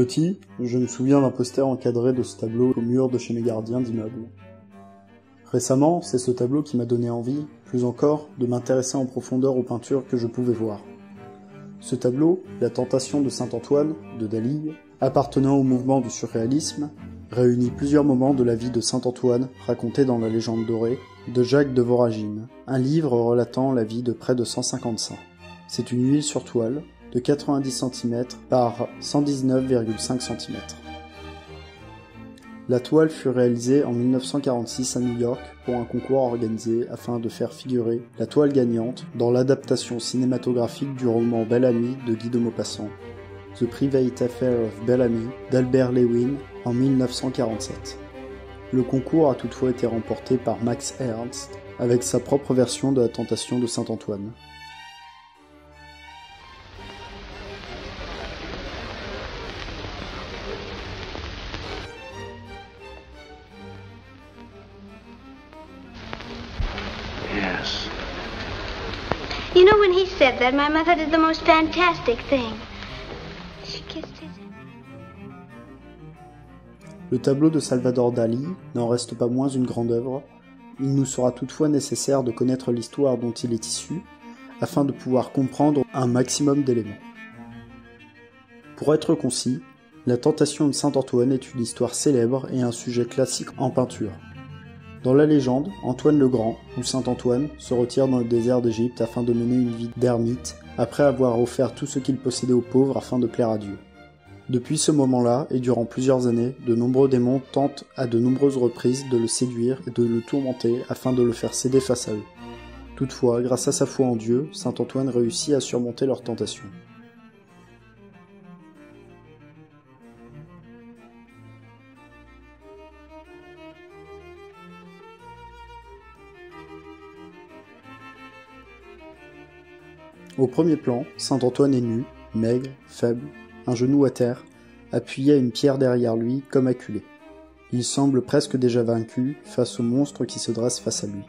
Petit, je me souviens d'un poster encadré de ce tableau au mur de chez mes gardiens d'immeuble. Récemment, c'est ce tableau qui m'a donné envie, plus encore, de m'intéresser en profondeur aux peintures que je pouvais voir. Ce tableau, La Tentation de Saint-Antoine, de Dali, appartenant au mouvement du surréalisme, réunit plusieurs moments de la vie de Saint-Antoine racontés dans la légende dorée de Jacques de Voragine, un livre relatant la vie de près de 150 saints. C'est une huile sur toile de 90 cm par 119,5 cm. La toile fut réalisée en 1946 à New York pour un concours organisé afin de faire figurer la toile gagnante dans l'adaptation cinématographique du roman Bel-Ami de Guy de Maupassant, The Private Affair of Bel-Ami d'Albert Lewin en 1947. Le concours a toutefois été remporté par Max Ernst avec sa propre version de La Tentation de Saint-Antoine. Yes. You know, when he said that, my mother did the most fantastic thing. She kissed his... Le tableau de Salvador Dali n'en reste pas moins une grande œuvre. Il nous sera toutefois nécessaire de connaître l'histoire dont il est issu, afin de pouvoir comprendre un maximum d'éléments. Pour être concis, La Tentation de Saint-Antoine est une histoire célèbre et un sujet classique en peinture. Dans la légende, Antoine le Grand, ou Saint-Antoine, se retire dans le désert d'Égypte afin de mener une vie d'ermite, après avoir offert tout ce qu'il possédait aux pauvres afin de plaire à Dieu. Depuis ce moment-là, et durant plusieurs années, de nombreux démons tentent à de nombreuses reprises de le séduire et de le tourmenter afin de le faire céder face à eux. Toutefois, grâce à sa foi en Dieu, Saint-Antoine réussit à surmonter leurs tentations. Au premier plan, Saint-Antoine est nu, maigre, faible, un genou à terre, appuyé à une pierre derrière lui, comme acculé. Il semble presque déjà vaincu face au monstre qui se dresse face à lui.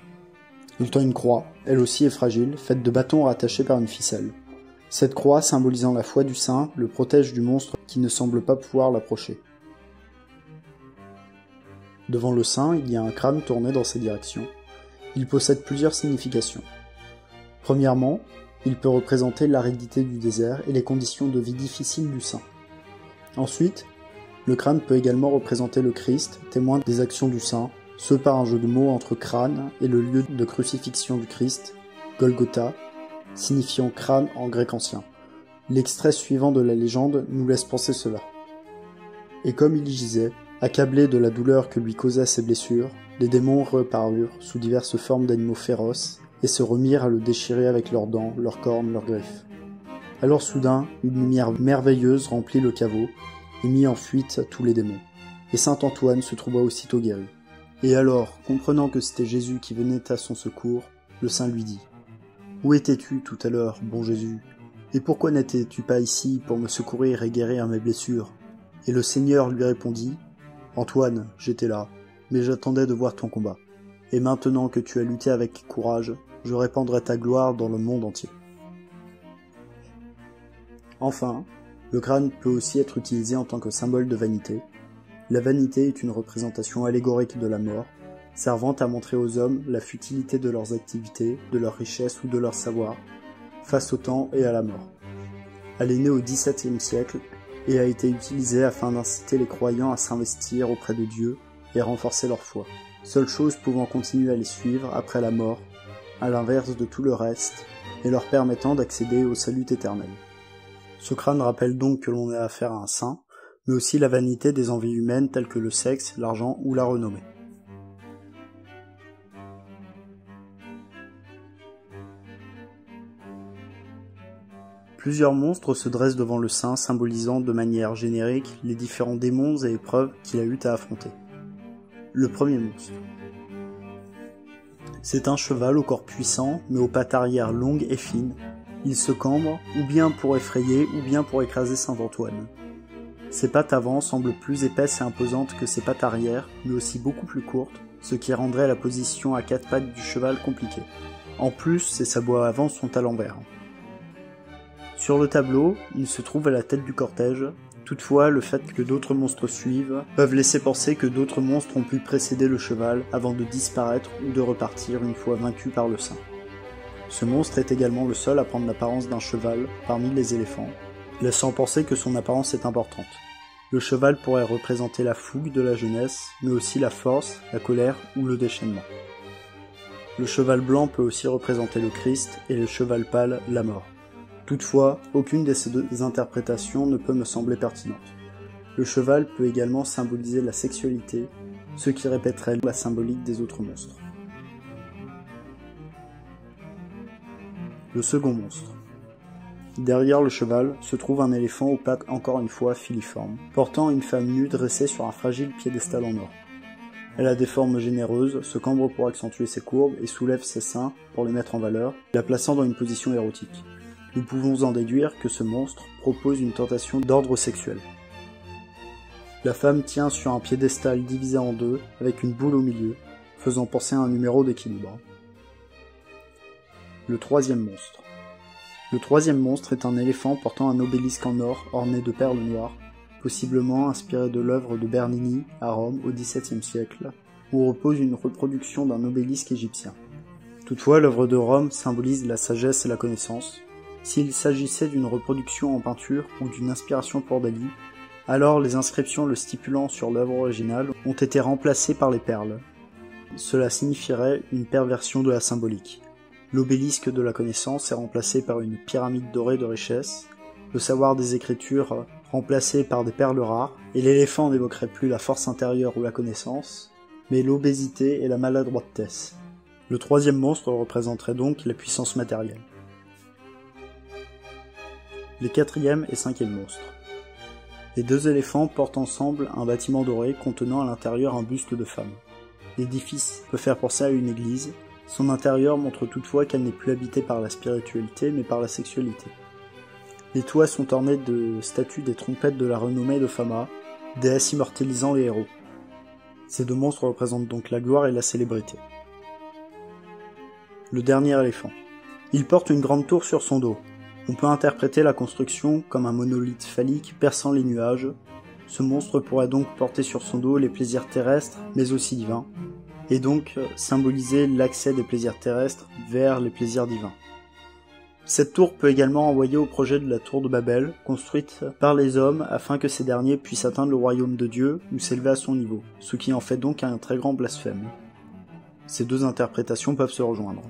Il tend une croix, elle aussi est fragile, faite de bâtons rattachés par une ficelle. Cette croix, symbolisant la foi du saint, le protège du monstre qui ne semble pas pouvoir l'approcher. Devant le saint, il y a un crâne tourné dans sa direction. Il possède plusieurs significations. Premièrement, il peut représenter l'aridité du désert et les conditions de vie difficiles du saint. Ensuite, le crâne peut également représenter le Christ, témoin des actions du saint, ce par un jeu de mots entre crâne et le lieu de crucifixion du Christ, Golgotha, signifiant crâne en grec ancien. L'extrait suivant de la légende nous laisse penser cela. Et comme il y gisait, accablé de la douleur que lui causaient ses blessures, les démons reparurent sous diverses formes d'animaux féroces, et se remirent à le déchirer avec leurs dents, leurs cornes, leurs griffes. Alors soudain, une lumière merveilleuse remplit le caveau, et mit en fuite tous les démons. Et Saint-Antoine se trouva aussitôt guéri. Et alors, comprenant que c'était Jésus qui venait à son secours, le saint lui dit « Où étais-tu tout à l'heure, bon Jésus? Et pourquoi n'étais-tu pas ici pour me secourir et guérir mes blessures ?» Et le Seigneur lui répondit « Antoine, j'étais là, mais j'attendais de voir ton combat. Et maintenant que tu as lutté avec courage, je répandrai ta gloire dans le monde entier. » Enfin, le crâne peut aussi être utilisé en tant que symbole de vanité. La vanité est une représentation allégorique de la mort, servant à montrer aux hommes la futilité de leurs activités, de leurs richesses ou de leur savoir, face au temps et à la mort. Elle est née au XVIIe siècle et a été utilisée afin d'inciter les croyants à s'investir auprès de Dieu et renforcer leur foi, seule chose pouvant continuer à les suivre après la mort, à l'inverse de tout le reste, et leur permettant d'accéder au salut éternel. Ce crâne rappelle donc que l'on a affaire à un saint, mais aussi la vanité des envies humaines telles que le sexe, l'argent ou la renommée. Plusieurs monstres se dressent devant le saint, symbolisant de manière générique les différents démons et épreuves qu'il a eu à affronter. Le premier monstre. C'est un cheval au corps puissant, mais aux pattes arrière longues et fines. Il se cambre, ou bien pour effrayer, ou bien pour écraser Saint-Antoine. Ses pattes avant semblent plus épaisses et imposantes que ses pattes arrière, mais aussi beaucoup plus courtes, ce qui rendrait la position à quatre pattes du cheval compliquée. En plus, ses sabots avant sont à l'envers. Sur le tableau, il se trouve à la tête du cortège, Toutefois, le fait que d'autres monstres suivent peuvent laisser penser que d'autres monstres ont pu précéder le cheval avant de disparaître ou de repartir une fois vaincus par le saint. Ce monstre est également le seul à prendre l'apparence d'un cheval parmi les éléphants, laissant penser que son apparence est importante. Le cheval pourrait représenter la fougue de la jeunesse, mais aussi la force, la colère ou le déchaînement. Le cheval blanc peut aussi représenter le Christ et le cheval pâle la mort. Toutefois, aucune de ces deux interprétations ne peut me sembler pertinente. Le cheval peut également symboliser la sexualité, ce qui répéterait la symbolique des autres monstres. Le second monstre. Derrière le cheval se trouve un éléphant aux pattes encore une fois filiformes, portant une femme nue dressée sur un fragile piédestal en or. Elle a des formes généreuses, se cambre pour accentuer ses courbes et soulève ses seins pour les mettre en valeur, la plaçant dans une position érotique. Nous pouvons en déduire que ce monstre propose une tentation d'ordre sexuel. La femme tient sur un piédestal divisé en deux, avec une boule au milieu, faisant penser à un numéro d'équilibre. Le troisième monstre. Le troisième monstre est un éléphant portant un obélisque en or orné de perles noires, possiblement inspiré de l'œuvre de Bernini à Rome au XVIIe siècle, où repose une reproduction d'un obélisque égyptien. Toutefois, l'œuvre de Rome symbolise la sagesse et la connaissance. S'il s'agissait d'une reproduction en peinture ou d'une inspiration pour Dali, alors les inscriptions le stipulant sur l'œuvre originale ont été remplacées par les perles. Cela signifierait une perversion de la symbolique. L'obélisque de la connaissance est remplacé par une pyramide dorée de richesse, le savoir des écritures remplacé par des perles rares, et l'éléphant n'évoquerait plus la force intérieure ou la connaissance, mais l'obésité et la maladroitesse. Le troisième monstre représenterait donc la puissance matérielle. Les quatrième et cinquième monstres. Les deux éléphants portent ensemble un bâtiment doré contenant à l'intérieur un buste de femme. L'édifice peut faire penser à une église, son intérieur montre toutefois qu'elle n'est plus habitée par la spiritualité mais par la sexualité. Les toits sont ornés de statues des trompettes de la renommée de Fama, déesse immortalisant les héros. Ces deux monstres représentent donc la gloire et la célébrité. Le dernier éléphant. Il porte une grande tour sur son dos. On peut interpréter la construction comme un monolithe phallique perçant les nuages. Ce monstre pourrait donc porter sur son dos les plaisirs terrestres, mais aussi divins, et donc symboliser l'accès des plaisirs terrestres vers les plaisirs divins. Cette tour peut également renvoyer au projet de la tour de Babel, construite par les hommes afin que ces derniers puissent atteindre le royaume de Dieu ou s'élever à son niveau, ce qui en fait donc un très grand blasphème. Ces deux interprétations peuvent se rejoindre.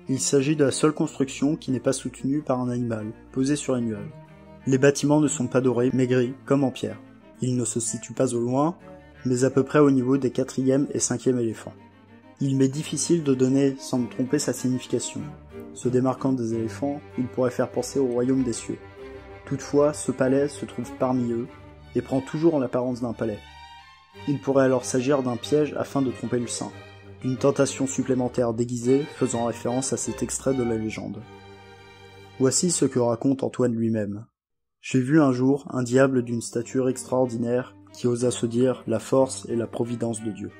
Il s'agit de la seule construction qui n'est pas soutenue par un animal, posé sur les nuages. Les bâtiments ne sont pas dorés, mais gris, comme en pierre. Ils ne se situent pas au loin, mais à peu près au niveau des quatrième et cinquième éléphants. Il m'est difficile de donner, sans me tromper, sa signification. Se démarquant des éléphants, il pourrait faire penser au royaume des cieux. Toutefois, ce palais se trouve parmi eux, et prend toujours l'apparence d'un palais. Il pourrait alors s'agir d'un piège afin de tromper le saint. Une tentation supplémentaire déguisée faisant référence à cet extrait de la légende. Voici ce que raconte Antoine lui-même. J'ai vu un jour un diable d'une stature extraordinaire qui osa se dire la force et la providence de Dieu,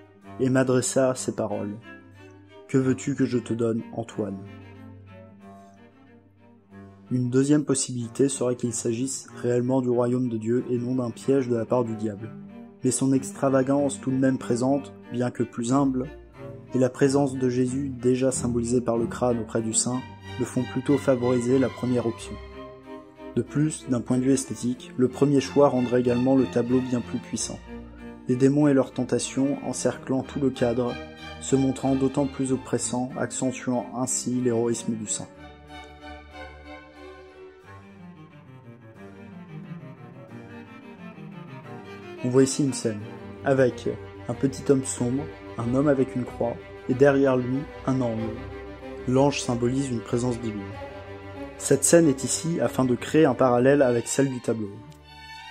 et m'adressa ces paroles. Que veux-tu que je te donne, Antoine ? Une deuxième possibilité serait qu'il s'agisse réellement du royaume de Dieu et non d'un piège de la part du diable. Mais son extravagance tout de même présente, bien que plus humble, et la présence de Jésus déjà symbolisée par le crâne auprès du saint, le font plutôt favoriser la première option. De plus, d'un point de vue esthétique, le premier choix rendrait également le tableau bien plus puissant. Les démons et leurs tentations encerclant tout le cadre, se montrant d'autant plus oppressants, accentuant ainsi l'héroïsme du saint. On voit ici une scène, avec un petit homme sombre, un homme avec une croix, et derrière lui, un ange. L'ange symbolise une présence divine. Cette scène est ici afin de créer un parallèle avec celle du tableau.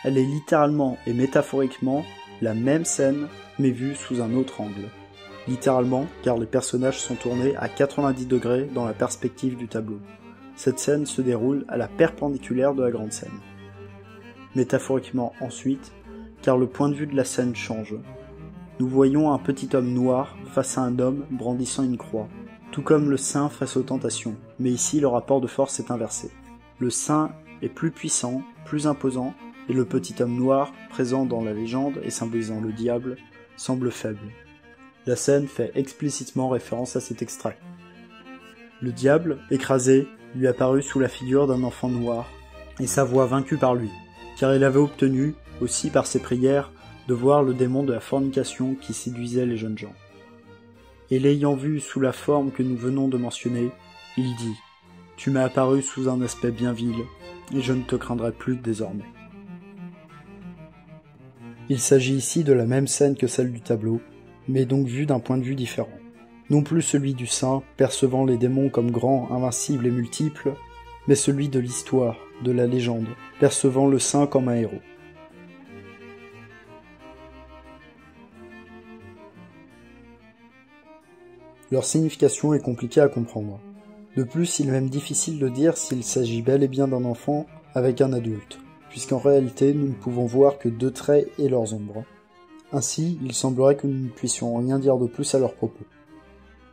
Elle est littéralement et métaphoriquement la même scène, mais vue sous un autre angle. Littéralement, car les personnages sont tournés à 90 degrés dans la perspective du tableau. Cette scène se déroule à la perpendiculaire de la grande scène. Métaphoriquement ensuite, car le point de vue de la scène change. nous voyons un petit homme noir face à un homme brandissant une croix, tout comme le saint face aux tentations, mais ici le rapport de force est inversé. Le saint est plus puissant, plus imposant, et le petit homme noir, présent dans la légende et symbolisant le diable, semble faible. La scène fait explicitement référence à cet extrait. Le diable, écrasé, lui apparut sous la figure d'un enfant noir, et sa voix vaincue par lui, car il avait obtenu, aussi par ses prières, de voir le démon de la fornication qui séduisait les jeunes gens. Et l'ayant vu sous la forme que nous venons de mentionner, il dit « Tu m'as apparu sous un aspect bien vil, et je ne te craindrai plus désormais. » Il s'agit ici de la même scène que celle du tableau, mais donc vue d'un point de vue différent. Non plus celui du saint, percevant les démons comme grands, invincibles et multiples, mais celui de l'histoire, de la légende, percevant le saint comme un héros. Leur signification est compliquée à comprendre. De plus, il est même difficile de dire s'il s'agit bel et bien d'un enfant avec un adulte, puisqu'en réalité, nous ne pouvons voir que deux traits et leurs ombres. Ainsi, il semblerait que nous ne puissions rien dire de plus à leur propos.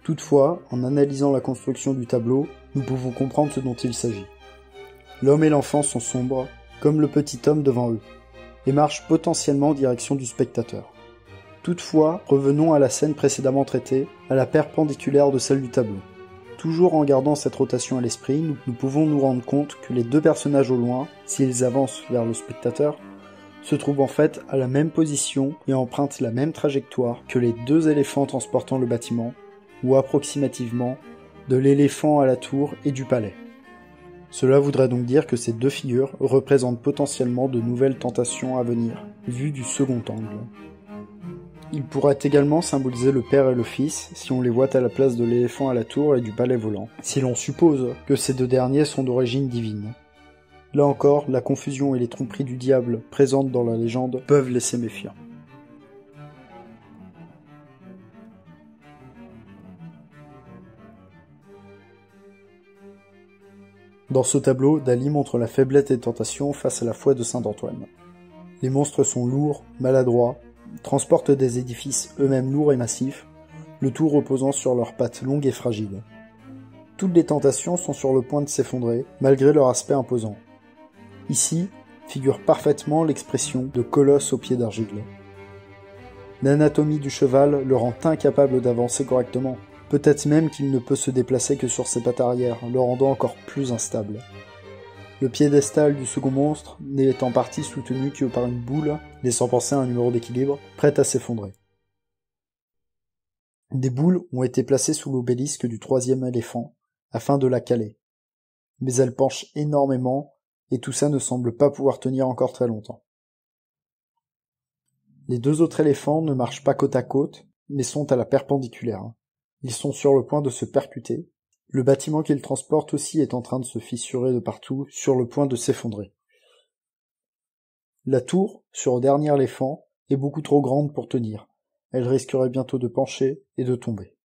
Toutefois, en analysant la construction du tableau, nous pouvons comprendre ce dont il s'agit. L'homme et l'enfant sont sombres, comme le petit homme devant eux, et marchent potentiellement en direction du spectateur. Toutefois, revenons à la scène précédemment traitée, à la perpendiculaire de celle du tableau. Toujours en gardant cette rotation à l'esprit, nous pouvons nous rendre compte que les deux personnages au loin, s'ils avancent vers le spectateur, se trouvent en fait à la même position et empruntent la même trajectoire que les deux éléphants transportant le bâtiment, ou approximativement, de l'éléphant à la tour et du palais. Cela voudrait donc dire que ces deux figures représentent potentiellement de nouvelles tentations à venir, vues du second angle. Il pourrait également symboliser le père et le fils, si on les voit à la place de l'éléphant à la tour et du palais volant, si l'on suppose que ces deux derniers sont d'origine divine. Là encore, la confusion et les tromperies du diable présentes dans la légende peuvent laisser méfiant. Dans ce tableau, Dali montre la faiblesse des tentations face à la foi de saint Antoine. Les monstres sont lourds, maladroits, transportent des édifices eux-mêmes lourds et massifs, le tout reposant sur leurs pattes longues et fragiles. Toutes les tentations sont sur le point de s'effondrer, malgré leur aspect imposant. Ici, figure parfaitement l'expression de colosse aux pieds d'argile. L'anatomie du cheval le rend incapable d'avancer correctement, peut-être même qu'il ne peut se déplacer que sur ses pattes arrière, le rendant encore plus instable. Le piédestal du second monstre n'est en partie soutenu que par une boule, laissant penser à un numéro d'équilibre, prête à s'effondrer. Des boules ont été placées sous l'obélisque du troisième éléphant, afin de la caler. Mais elles penchent énormément, et tout ça ne semble pas pouvoir tenir encore très longtemps. Les deux autres éléphants ne marchent pas côte à côte, mais sont à la perpendiculaire. Ils sont sur le point de se percuter. Le bâtiment qu'ils transportent aussi est en train de se fissurer de partout, sur le point de s'effondrer. La tour, sur le dernier éléphant, est beaucoup trop grande pour tenir. Elle risquerait bientôt de pencher et de tomber.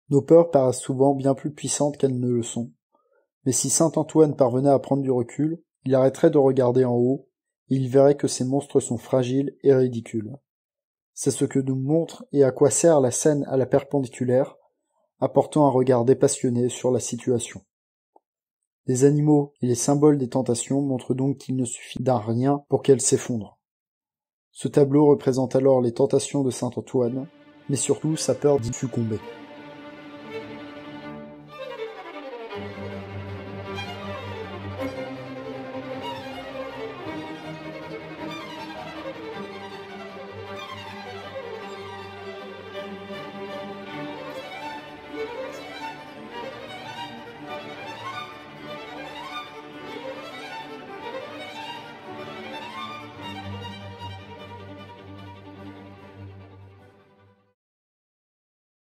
Nos peurs paraissent souvent bien plus puissantes qu'elles ne le sont. Mais si saint Antoine parvenait à prendre du recul, il arrêterait de regarder en haut, et il verrait que ces monstres sont fragiles et ridicules. C'est ce que nous montre et à quoi sert la scène à la perpendiculaire, apportant un regard dépassionné sur la situation. Les animaux et les symboles des tentations montrent donc qu'il ne suffit d'un rien pour qu'elles s'effondrent. Ce tableau représente alors les tentations de saint Antoine, mais surtout sa peur d'y succomber.